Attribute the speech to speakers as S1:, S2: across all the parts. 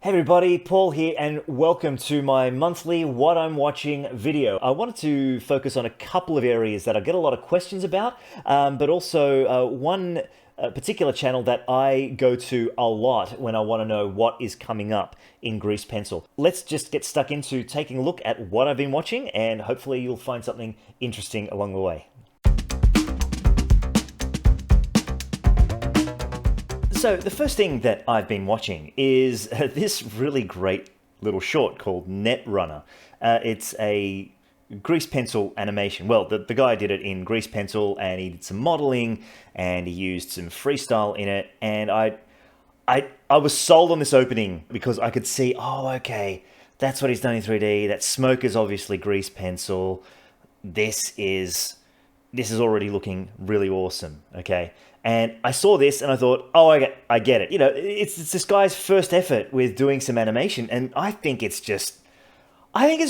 S1: Hey everybody, Paul here, and welcome to my monthly What I'm Watching video. I wanted to focus on a couple of areas that I get a lot of questions about, but also one particular channel that I go to a lot when I want to know what is coming up in Grease Pencil. Let's just get stuck into taking a look at what I've been watching, and hopefully you'll find something interesting along the way. So the first thing that I've been watching is this really great little short called Netrunner. It's a grease pencil animation. Well, the guy did it in grease pencil, and he did some modeling, and he used some freestyle in it, and I was sold on this opening because I could see, oh, okay, that's what he's done in 3D. That smoke is obviously grease pencil. This is already looking really awesome, okay? And I saw this and I thought, oh, I get it. You know, it's this guy's first effort with doing some animation, and I think it's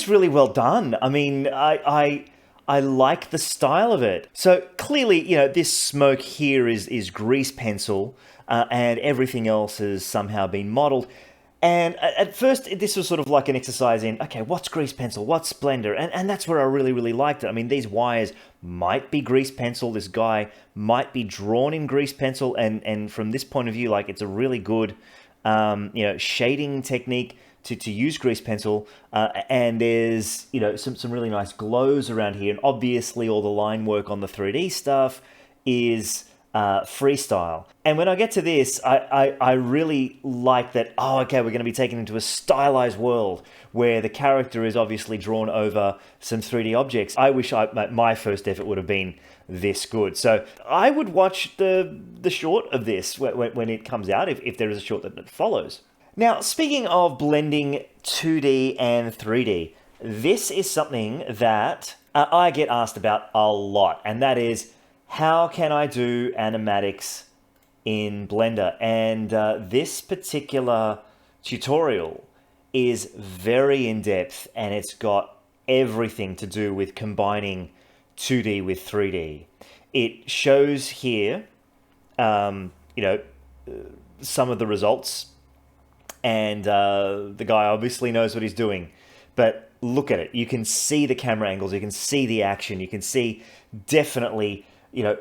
S1: really well done. I mean, I like the style of it. So clearly, you know, this smoke here is grease pencil, and everything else has somehow been modeled. And at first, this was sort of like an exercise in, okay, what's grease pencil? What's Blender? And that's where I really liked it. I mean, these wires might be grease pencil. This guy might be drawn in grease pencil. And from this point of view, like, it's a really good, shading technique to use grease pencil. And there's, some really nice glows around here. And obviously, all the line work on the 3D stuff is freestyle. And when I get to this, I really like that, oh, okay, we're going to be taken into a stylized world where the character is obviously drawn over some 3D objects. I wish my first effort would have been this good. So I would watch the short of this when it comes out, if there is a short that follows. Now, speaking of blending 2D and 3D, this is something that I get asked about a lot, and that is, how can I do animatics in Blender? And this particular tutorial is very in-depth, and it's got everything to do with combining 2D with 3D. It shows here, some of the results, and the guy obviously knows what he's doing. But look at it. You can see the camera angles. You can see the action. You can see definitely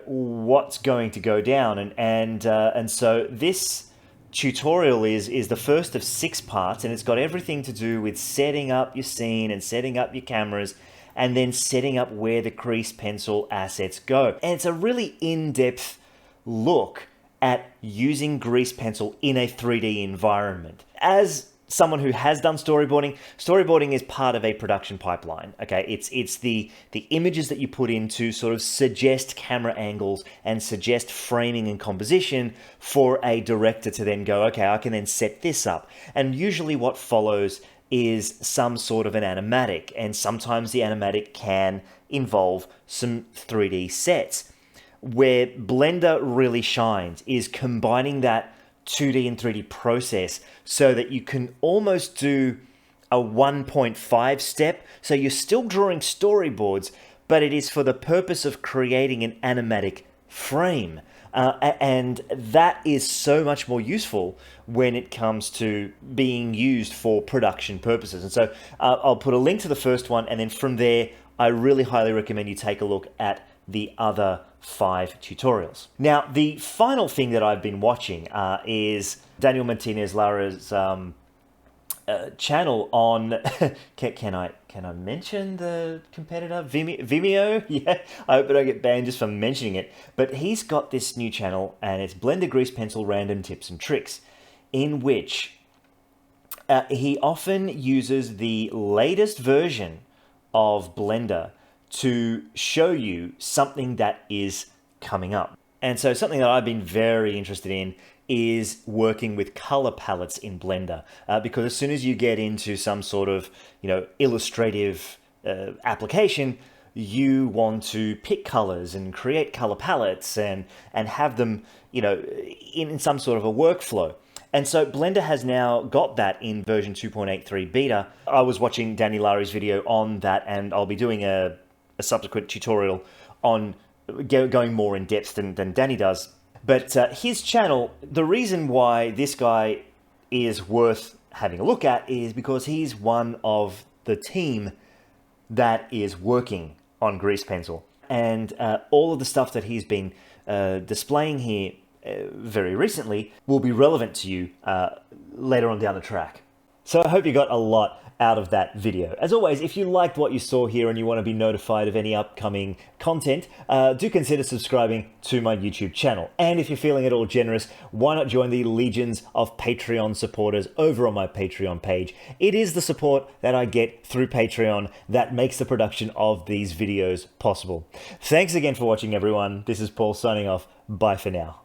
S1: what's going to go down, and so this tutorial is the first of 6 parts, and it's got everything to do with setting up your scene and setting up your cameras, and then setting up where the grease pencil assets go. And it's a really in-depth look at using grease pencil in a 3D environment. As someone who has done storyboarding is part of a production pipeline. Okay, it's the images that you put in to sort of suggest camera angles and suggest framing and composition for a director to then go, okay, I can then set this up. And usually what follows is some sort of an animatic, and sometimes the animatic can involve some 3D sets. Where Blender really shines is combining that 2D and 3D process so that you can almost do a 1.5 step. So you're still drawing storyboards, but it is for the purpose of creating an animatic frame. And that is so much more useful when it comes to being used for production purposes. And so I'll put a link to the first one, and then from there, I really highly recommend you take a look at the other 5 tutorials. Now, the final thing that I've been watching is Daniel Martinez Lara's channel on. Can I mention the competitor Vimeo? Yeah, I hope I don't get banned just for mentioning it. But he's got this new channel, and it's Blender Grease Pencil Random Tips and Tricks, in which he often uses the latest version of Blender to show you something that is coming up. And so something that I've been very interested in is working with color palettes in Blender, because as soon as you get into some sort of illustrative application, you want to pick colors and create color palettes and have them in some sort of a workflow. And so Blender has now got that in version 2.83 beta. I was watching Danny Lari's video on that, and I'll be doing a subsequent tutorial on going more in depth than Danny does. But his channel, the reason why this guy is worth having a look at is because he's one of the team that is working on Grease Pencil. And all of the stuff that he's been displaying here very recently will be relevant to you later on down the track. So I hope you got a lot out of that video. As always, if you liked what you saw here and you want to be notified of any upcoming content, do consider subscribing to my YouTube channel. And if you're feeling at all generous, why not join the legions of Patreon supporters over on my Patreon page? It is the support that I get through Patreon that makes the production of these videos possible. Thanks again for watching, everyone. This is Paul signing off. Bye for now.